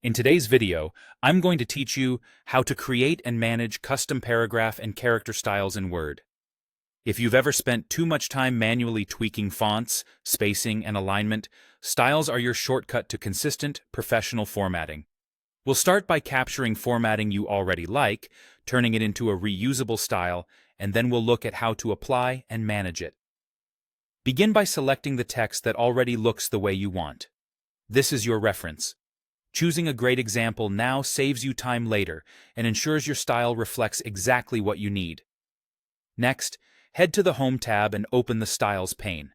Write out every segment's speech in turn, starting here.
In today's video, I'm going to teach you how to create and manage custom paragraph and character styles in Word. If you've ever spent too much time manually tweaking fonts, spacing, and alignment, styles are your shortcut to consistent, professional formatting. We'll start by capturing formatting you already like, turning it into a reusable style, and then we'll look at how to apply and manage it. Begin by selecting the text that already looks the way you want. This is your reference. Choosing a great example now saves you time later and ensures your style reflects exactly what you need. Next, head to the Home tab and open the Styles pane.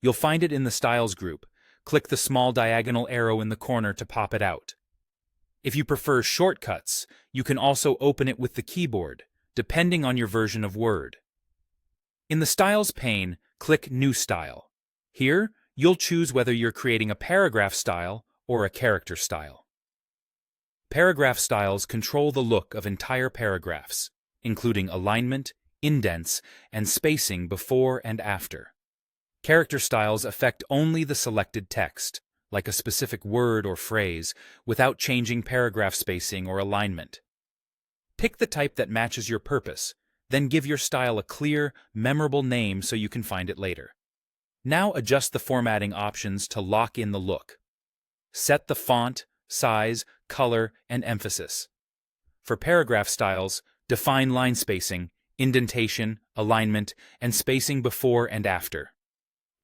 You'll find it in the Styles group. Click the small diagonal arrow in the corner to pop it out. If you prefer shortcuts, you can also open it with the keyboard, depending on your version of Word. In the Styles pane, click New Style. Here, you'll choose whether you're creating a paragraph style or a character style. Paragraph styles control the look of entire paragraphs, including alignment, indents, and spacing before and after. Character styles affect only the selected text, like a specific word or phrase, without changing paragraph spacing or alignment. Pick the type that matches your purpose, then give your style a clear, memorable name so you can find it later. Now adjust the formatting options to lock in the look. Set the font, size, color, and emphasis. For paragraph styles, define line spacing, indentation, alignment, and spacing before and after.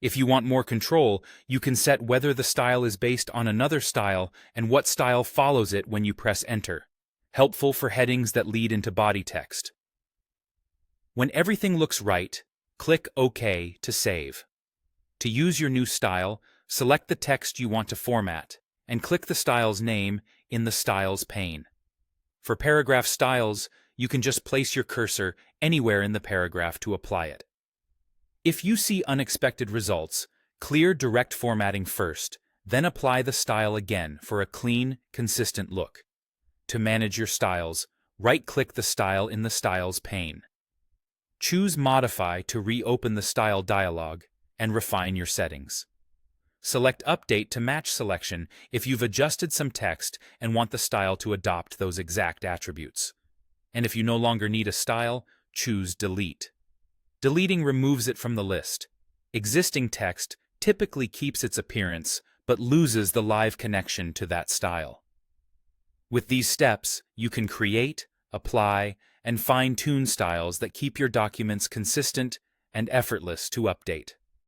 If you want more control, you can set whether the style is based on another style and what style follows it when you press Enter. Helpful for headings that lead into body text. When everything looks right, click OK to save. To use your new style, select the text you want to format, and click the style's name in the Styles pane. For paragraph styles, you can just place your cursor anywhere in the paragraph to apply it. If you see unexpected results, clear direct formatting first, then apply the style again for a clean, consistent look. To manage your styles, right-click the style in the Styles pane. Choose Modify to reopen the style dialog and refine your settings. Select Update to match selection if you've adjusted some text and want the style to adopt those exact attributes. And if you no longer need a style, choose Delete. Deleting removes it from the list. Existing text typically keeps its appearance, but loses the live connection to that style. With these steps, you can create, apply, and fine-tune styles that keep your documents consistent and effortless to update.